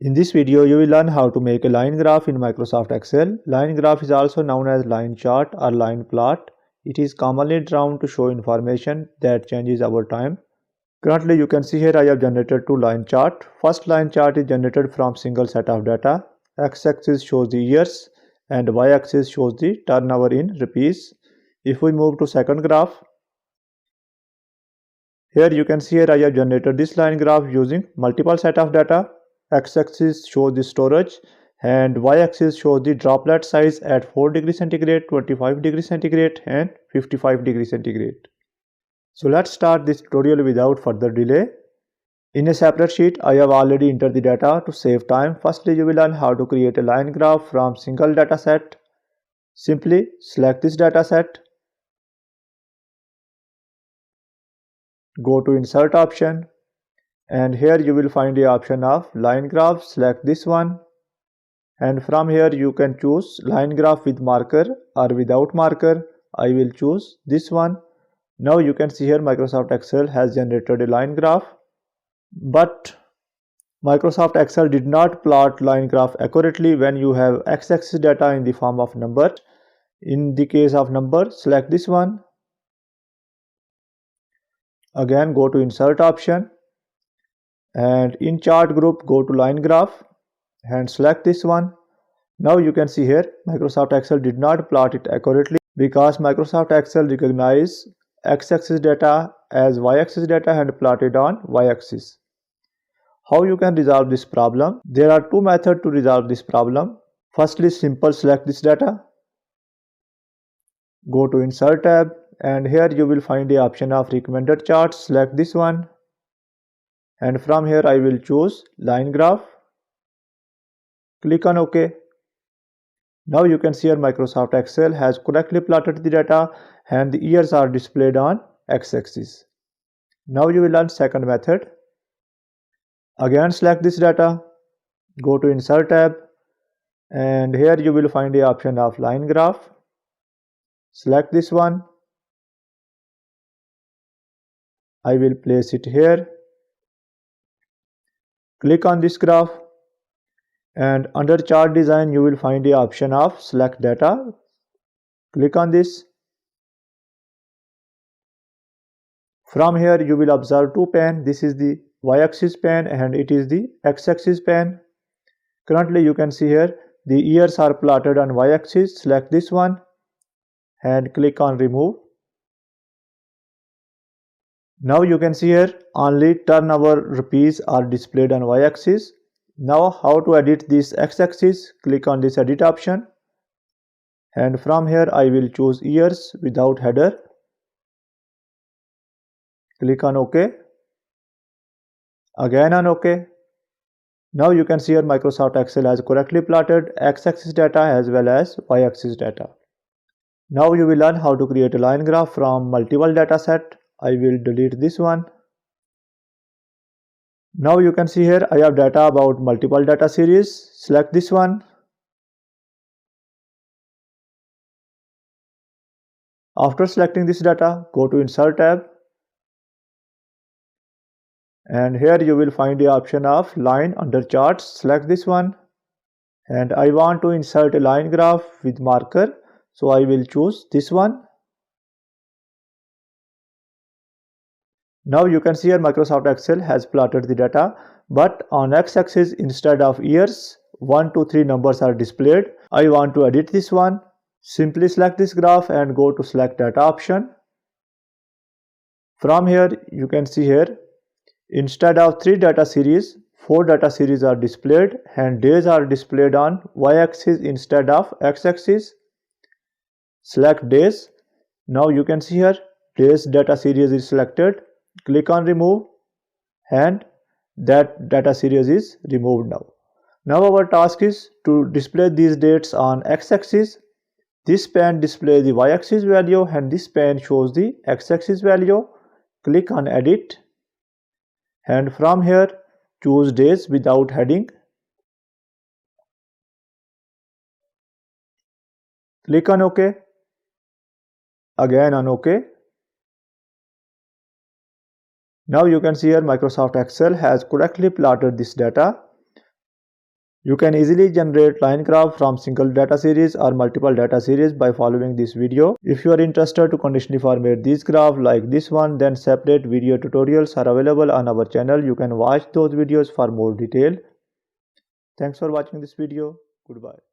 In this video, you will learn how to make a line graph in Microsoft Excel. Line graph is also known as line chart or line plot. It is commonly drawn to show information that changes over time. Currently, you can see here I have generated two line chart. First line chart is generated from single set of data. X-axis shows the years and Y-axis shows the turnover in rupees. If we move to second graph, here you can see here I have generated this line graph using multiple set of data. X-axis shows the storage and Y-axis shows the droplet size at 4 degrees centigrade, 25 degrees centigrade and 55 degrees centigrade. So let's start this tutorial without further delay. In a separate sheet, I have already entered the data to save time. Firstly, you will learn how to create a line graph from single data set. Simply select this data set. Go to Insert option. And here you will find the option of line graph. Select this one. And from here you can choose line graph with marker or without marker. I will choose this one. Now you can see here Microsoft Excel has generated a line graph. But Microsoft Excel did not plot line graph accurately when you have x-axis data in the form of number. In the case of number, select this one. Again go to Insert option. And in chart group go to line graph and select this one. Now you can see here Microsoft Excel did not plot it accurately because Microsoft Excel recognizes x-axis data as y-axis data and plotted on y-axis. How you can resolve this problem? There are two methods to resolve this problem. Firstly, simple select this data. Go to Insert tab and here you will find the option of recommended charts. Select this one. And from here I will choose line graph. Click on OK. Now you can see here Microsoft Excel has correctly plotted the data and the years are displayed on x-axis. Now you will learn second method. Again select this data. Go to Insert tab and here you will find the option of line graph. Select this one. I will place it here. Click on this graph and under chart design you will find the option of select data. Click on this. From here you will observe two pane. This is the y-axis pane and it is the x-axis pane. Currently you can see here the years are plotted on y-axis. Select this one and click on remove. Now you can see here only turnover rupees are displayed on y-axis. Now how to edit this x-axis? Click on this edit option and from here I will choose years without header. Click on OK. Again on OK. Now you can see here Microsoft Excel has correctly plotted x-axis data as well as y-axis data. Now you will learn how to create a line graph from multiple data set. I will delete this one. Now you can see here I have data about multiple data series. Select this one. After selecting this data, go to Insert tab. And here you will find the option of line under charts. Select this one. And I want to insert a line graph with marker. So I will choose this one. Now you can see here Microsoft Excel has plotted the data, but on x-axis instead of years 1 to 3 numbers are displayed. I want to edit this one. Simply select this graph and go to select data option. From here you can see here instead of 3 data series 4 data series are displayed and days are displayed on y-axis instead of x-axis. Select days. Now you can see here days data series is selected. Click on remove and that data series is removed now. Now our task is to display these dates on x-axis. This pane displays the y-axis value and this pane shows the x-axis value. Click on edit and from here choose days without heading. Click on OK. Again on OK. Now you can see here Microsoft Excel has correctly plotted this data. You can easily generate line graph from single data series or multiple data series by following this video. If you are interested to conditionally format these graphs like this one, then separate video tutorials are available on our channel. You can watch those videos for more detail. Thanks for watching this video. Goodbye.